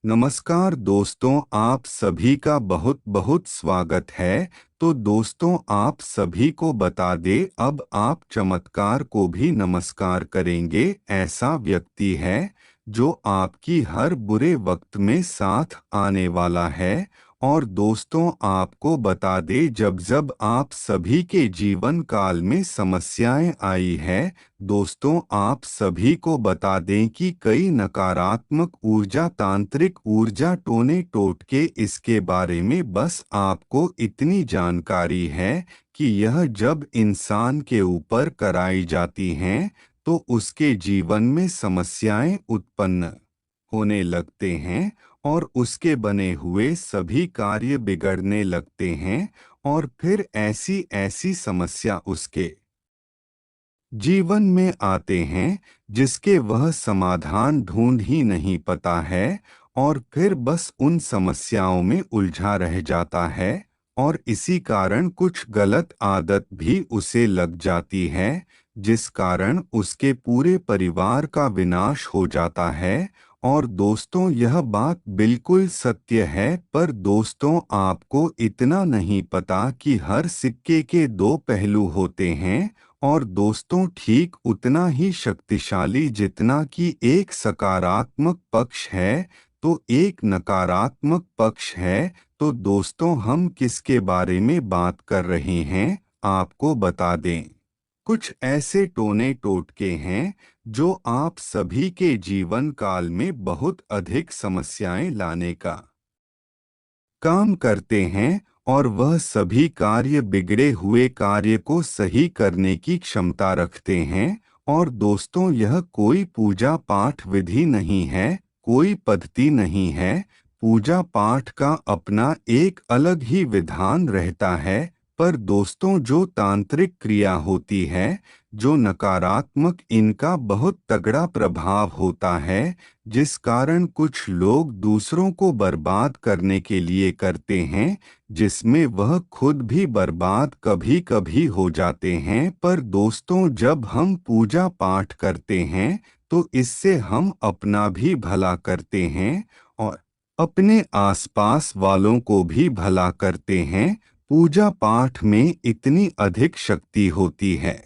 नमस्कार दोस्तों, आप सभी का बहुत बहुत स्वागत है। तो दोस्तों, आप सभी को बता दें, अब आप चमत्कार को भी नमस्कार करेंगे। ऐसा व्यक्ति है जो आपकी हर बुरे वक्त में साथ आने वाला है। और दोस्तों, आपको बता दें, जब जब आप सभी के जीवन काल में समस्याएं आई है, दोस्तों आप सभी को बता दें कि कई नकारात्मक ऊर्जा, तांत्रिक ऊर्जा, टोने टोटके, इसके बारे में बस आपको इतनी जानकारी है कि यह जब इंसान के ऊपर कराई जाती हैं तो उसके जीवन में समस्याएं उत्पन्न होने लगते हैं और उसके बने हुए सभी कार्य बिगड़ने लगते हैं। और फिर ऐसी ऐसी समस्या उसके जीवन में आते हैं जिसके वह समाधान ढूंढ ही नहीं पाता है, और फिर बस उन समस्याओं में उलझा रह जाता है। और इसी कारण कुछ गलत आदत भी उसे लग जाती है, जिस कारण उसके पूरे परिवार का विनाश हो जाता है। और दोस्तों, यह बात बिल्कुल सत्य है, पर दोस्तों आपको इतना नहीं पता कि हर सिक्के के दो पहलू होते हैं। और दोस्तों, ठीक उतना ही शक्तिशाली जितना कि एक सकारात्मक पक्ष है, तो एक नकारात्मक पक्ष है। तो दोस्तों, हम किसके बारे में बात कर रहे हैं, आपको बता दें। कुछ ऐसे टोने टोटके हैं जो आप सभी के जीवन काल में बहुत अधिक समस्याएं लाने का काम करते हैं, और वह सभी कार्य, बिगड़े हुए कार्य को सही करने की क्षमता रखते हैं। और दोस्तों, यह कोई पूजा पाठ विधि नहीं है, कोई पद्धति नहीं है। पूजा पाठ का अपना एक अलग ही विधान रहता है, पर दोस्तों जो तांत्रिक क्रिया होती है, जो नकारात्मक, इनका बहुत तगड़ा प्रभाव होता है, जिस कारण कुछ लोग दूसरों को बर्बाद करने के लिए करते हैं, जिसमें वह खुद भी बर्बाद कभी कभी हो जाते हैं। पर दोस्तों, जब हम पूजा पाठ करते हैं तो इससे हम अपना भी भला करते हैं और अपने आसपास वालों को भी भला करते हैं। पूजा पाठ में इतनी अधिक शक्ति होती है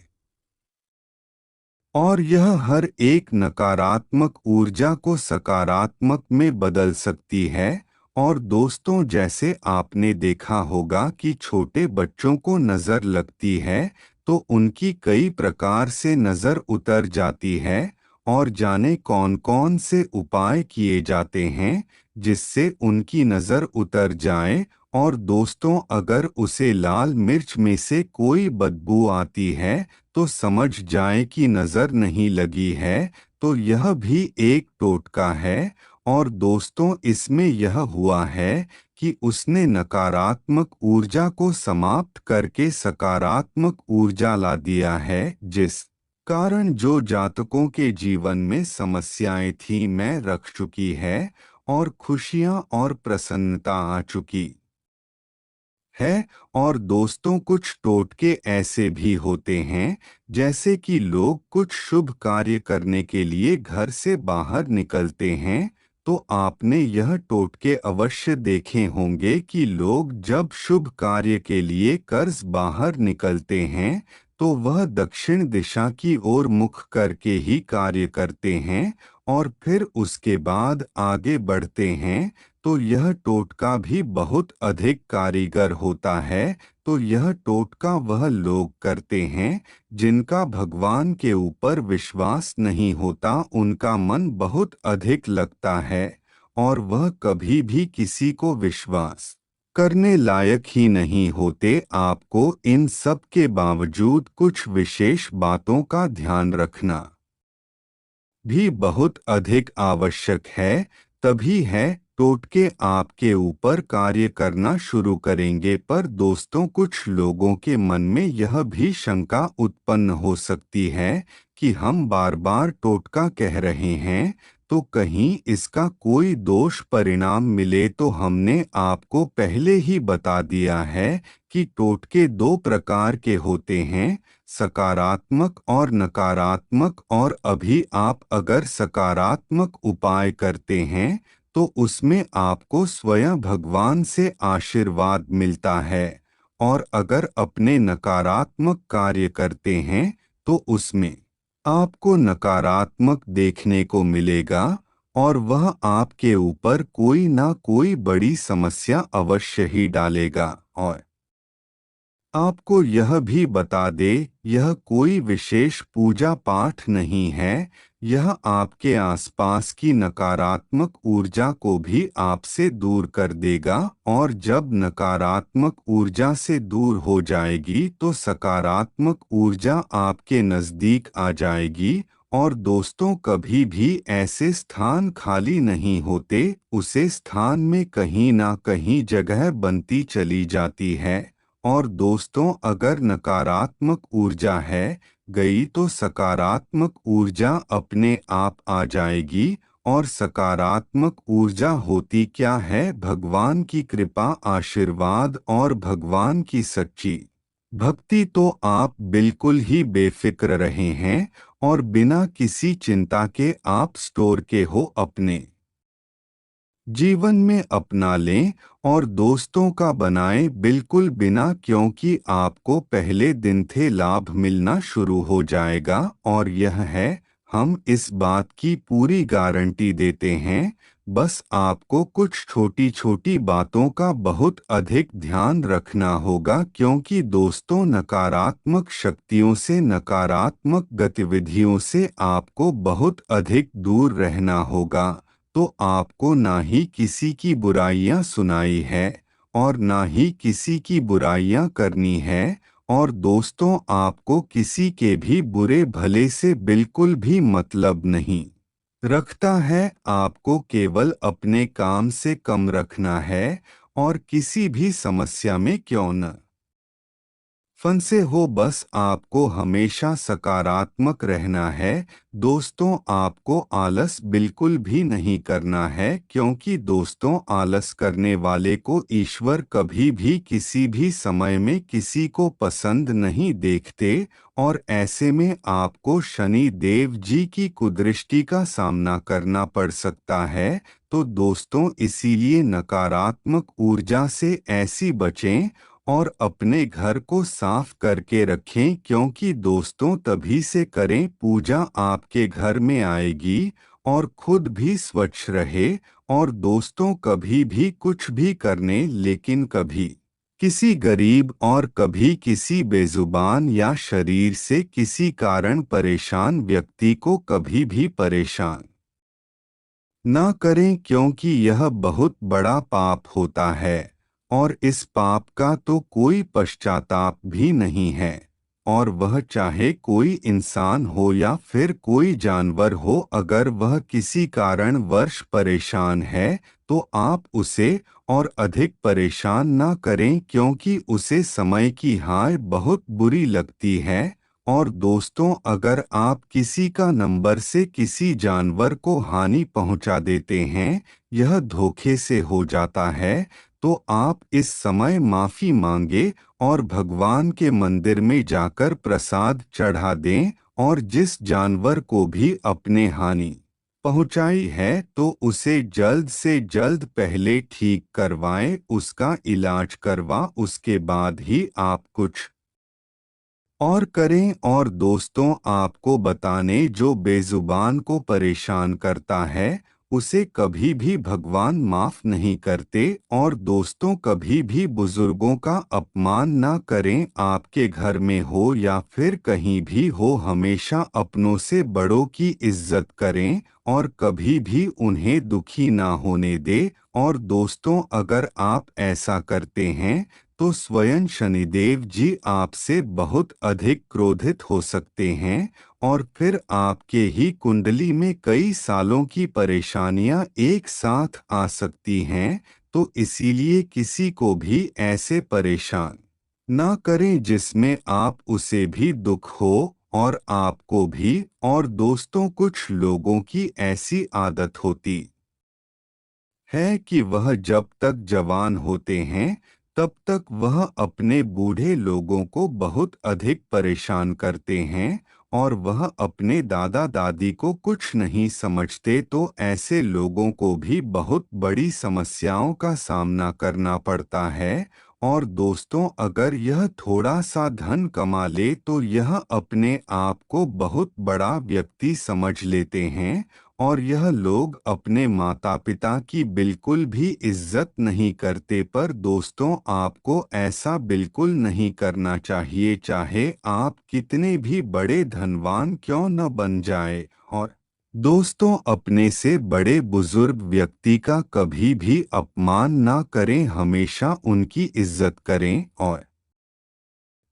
और यह हर एक नकारात्मक ऊर्जा को सकारात्मक में बदल सकती है। और दोस्तों, जैसे आपने देखा होगा कि छोटे बच्चों को नज़र लगती है तो उनकी कई प्रकार से नज़र उतर जाती है, और जाने कौन कौन से उपाय किए जाते हैं जिससे उनकी नज़र उतर जाए। और दोस्तों, अगर उसे लाल मिर्च में से कोई बदबू आती है तो समझ जाए कि नज़र नहीं लगी है, तो यह भी एक टोटका है। और दोस्तों, इसमें यह हुआ है कि उसने नकारात्मक ऊर्जा को समाप्त करके सकारात्मक ऊर्जा ला दिया है, जिस कारण जो जातकों के जीवन में समस्याएं थी मैं रख चुकी है, और खुशियां और प्रसन्नता आ चुकी है। और दोस्तों, कुछ टोटके ऐसे भी होते हैं, जैसे कि लोग कुछ शुभ कार्य करने के लिए घर से बाहर निकलते हैं, तो आपने यह टोटके अवश्य देखे होंगे कि लोग जब शुभ कार्य के लिए कर्ज बाहर निकलते हैं तो वह दक्षिण दिशा की ओर मुख करके ही कार्य करते हैं, और फिर उसके बाद आगे बढ़ते हैं। तो यह टोटका भी बहुत अधिक कारीगर होता है। तो यह टोटका वह लोग करते हैं जिनका भगवान के ऊपर विश्वास नहीं होता, उनका मन बहुत अधिक लगता है और वह कभी भी किसी को विश्वास करने लायक ही नहीं होते। आपको इन सब के बावजूद कुछ विशेष बातों का ध्यान रखना भी बहुत अधिक आवश्यक है। तभी है टोटके आपके ऊपर कार्य करना शुरू करेंगे। पर दोस्तों, कुछ लोगों के मन में यह भी शंका उत्पन्न हो सकती है कि हम बार बार टोटका कह रहे हैं, तो कहीं इसका कोई दोष परिणाम मिले। तो हमने आपको पहले ही बता दिया है कि टोटके दो प्रकार के होते हैं, सकारात्मक और नकारात्मक। और अभी आप अगर सकारात्मक उपाय करते हैं तो उसमें आपको स्वयं भगवान से आशीर्वाद मिलता है। और अगर अपने नकारात्मक कार्य करते हैं तो उसमें आपको नकारात्मक देखने को मिलेगा और वह आपके ऊपर कोई ना कोई बड़ी समस्या अवश्य ही डालेगा। और आपको यह भी बता दे, यह कोई विशेष पूजा पाठ नहीं है, यह आपके आसपास की नकारात्मक ऊर्जा को भी आपसे दूर कर देगा। और जब नकारात्मक ऊर्जा से दूर हो जाएगी तो सकारात्मक ऊर्जा आपके नज़दीक आ जाएगी। और दोस्तों, कभी भी ऐसे स्थान खाली नहीं होते, उसे स्थान में कहीं ना कहीं जगह बनती चली जाती है। और दोस्तों, अगर नकारात्मक ऊर्जा है गई तो सकारात्मक ऊर्जा अपने आप आ जाएगी। और सकारात्मक ऊर्जा होती क्या है? भगवान की कृपा, आशीर्वाद और भगवान की सच्ची भक्ति। तो आप बिल्कुल ही बेफिक्र रहे हैं और बिना किसी चिंता के आप स्टोर के हो अपने जीवन में अपना लें और दोस्तों का बनाएं बिल्कुल बिना, क्योंकि आपको पहले दिन थे लाभ मिलना शुरू हो जाएगा। और यह है, हम इस बात की पूरी गारंटी देते हैं। बस आपको कुछ छोटी छोटी बातों का बहुत अधिक ध्यान रखना होगा, क्योंकि दोस्तों, नकारात्मक शक्तियों से, नकारात्मक गतिविधियों से आपको बहुत अधिक दूर रहना होगा। तो आपको ना ही किसी की बुराइयां सुनाई है और ना ही किसी की बुराइयां करनी है। और दोस्तों, आपको किसी के भी बुरे भले से बिल्कुल भी मतलब नहीं रखता है। आपको केवल अपने काम से कम रखना है और किसी भी समस्या में क्यों न फंसे हो, बस आपको हमेशा सकारात्मक रहना है। दोस्तों, आपको आलस बिल्कुल भी नहीं करना है, क्योंकि दोस्तों, आलस करने वाले को ईश्वर कभी भी किसी भी समय में किसी को पसंद नहीं देखते। और ऐसे में आपको शनि देव जी की कुदृष्टि का सामना करना पड़ सकता है। तो दोस्तों, इसीलिए नकारात्मक ऊर्जा से ऐसी बचें और अपने घर को साफ करके रखें, क्योंकि दोस्तों, तभी से करें पूजा आपके घर में आएगी और खुद भी स्वच्छ रहे। और दोस्तों, कभी भी कुछ भी करने, लेकिन कभी किसी गरीब और कभी किसी बेजुबान या शरीर से किसी कारण परेशान व्यक्ति को कभी भी परेशान ना करें, क्योंकि यह बहुत बड़ा पाप होता है और इस पाप का तो कोई पश्चाताप भी नहीं है। और वह चाहे कोई इंसान हो या फिर कोई जानवर हो, अगर वह किसी कारण वर्ष परेशान है तो आप उसे और अधिक परेशान ना करें, क्योंकि उसे समय की हाय बहुत बुरी लगती है। और दोस्तों, अगर आप किसी का नंबर से किसी जानवर को हानि पहुंचा देते हैं, यह धोखे से हो जाता है, तो आप इस समय माफी मांगे और भगवान के मंदिर में जाकर प्रसाद चढ़ा दें। और जिस जानवर को भी अपने हानि पहुंचाई है तो उसे जल्द से जल्द पहले ठीक करवाएं, उसका इलाज करवा उसके बाद ही आप कुछ और करें। और दोस्तों, आपको बताने, जो बेजुबान को परेशान करता है उसे कभी भी भगवान माफ नहीं करते। और दोस्तों, कभी भी बुजुर्गों का अपमान ना करें, आपके घर में हो या फिर कहीं भी हो, हमेशा अपनों से बड़ों की इज्जत करें और कभी भी उन्हें दुखी ना होने दे। और दोस्तों, अगर आप ऐसा करते हैं तो स्वयं शनिदेव जी आपसे बहुत अधिक क्रोधित हो सकते हैं और फिर आपके ही कुंडली में कई सालों की परेशानियां एक साथ आ सकती हैं। तो इसीलिए किसी को भी ऐसे परेशान ना करें जिसमें आप उसे भी दुख हो और आपको भी। और दोस्तों, कुछ लोगों की ऐसी आदत होती है कि वह जब तक जवान होते हैं तब तक वह अपने बूढ़े लोगों को बहुत अधिक परेशान करते हैं और वह अपने दादा दादी को कुछ नहीं समझते, तो ऐसे लोगों को भी बहुत बड़ी समस्याओं का सामना करना पड़ता है। और दोस्तों, अगर यह थोड़ा सा धन कमा ले तो यह अपने आप को बहुत बड़ा व्यक्ति समझ लेते हैं, और यह लोग अपने माता पिता की बिल्कुल भी इज्जत नहीं करते। पर दोस्तों, आपको ऐसा बिल्कुल नहीं करना चाहिए, चाहे आप कितने भी बड़े धनवान क्यों न बन जाए। और दोस्तों, अपने से बड़े बुजुर्ग व्यक्ति का कभी भी अपमान ना करें, हमेशा उनकी इज्जत करें। और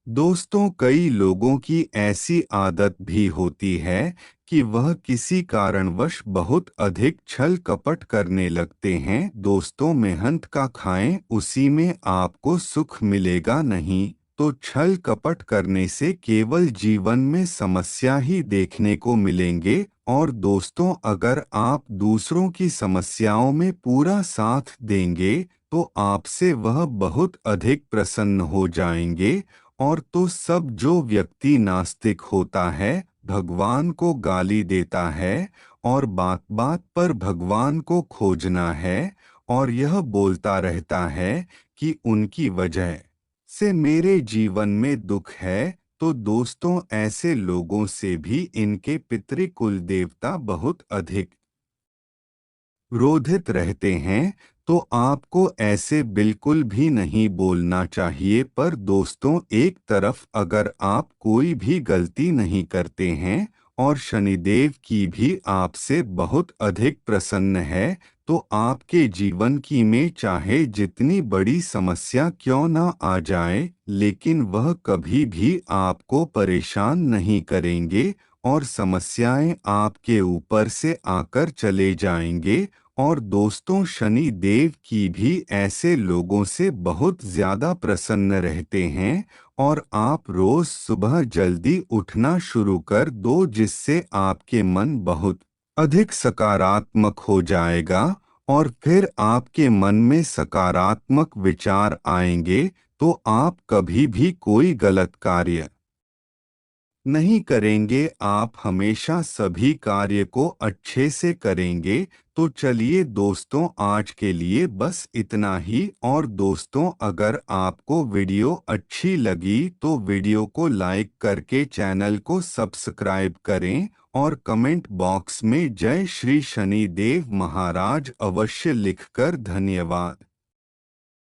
दोस्तों, कई लोगों की ऐसी आदत भी होती है कि वह किसी कारणवश बहुत अधिक छल कपट करने लगते हैं। दोस्तों, मेहनत का खाएं, उसी में आपको सुख मिलेगा नहीं तो छल कपट करने से केवल जीवन में समस्या ही देखने को मिलेंगे। और दोस्तों, अगर आप दूसरों की समस्याओं में पूरा साथ देंगे तो आपसे वह बहुत अधिक प्रसन्न हो जाएंगे। और तो सब जो व्यक्ति नास्तिक होता है, भगवान को गाली देता है और बात बात पर भगवान को खोजना है, और यह बोलता रहता है कि उनकी वजह से मेरे जीवन में दुख है, तो दोस्तों, ऐसे लोगों से भी इनके पितृकुल देवता बहुत अधिक क्रोधित रहते हैं। तो आपको ऐसे बिल्कुल भी नहीं बोलना चाहिए। पर दोस्तों, एक तरफ अगर आप कोई भी गलती नहीं करते हैं और शनिदेव की भी आपसे बहुत अधिक प्रसन्न है, तो आपके जीवन की में चाहे जितनी बड़ी समस्या क्यों ना आ जाए, लेकिन वह कभी भी आपको परेशान नहीं करेंगे और समस्याएं आपके ऊपर से आकर चले जाएंगे। और दोस्तों, शनि देव की भी ऐसे लोगों से बहुत ज्यादा प्रसन्न रहते हैं। और आप रोज सुबह जल्दी उठना शुरू कर दो, जिससे आपके मन बहुत अधिक सकारात्मक हो जाएगा। और फिर आपके मन में सकारात्मक विचार आएंगे तो आप कभी भी कोई गलत कार्य नहीं करेंगे, आप हमेशा सभी कार्य को अच्छे से करेंगे। तो चलिए दोस्तों, आज के लिए बस इतना ही। और दोस्तों, अगर आपको वीडियो अच्छी लगी तो वीडियो को लाइक करके चैनल को सब्सक्राइब करें, और कमेंट बॉक्स में जय श्री शनि देव महाराज अवश्य लिखकर धन्यवाद।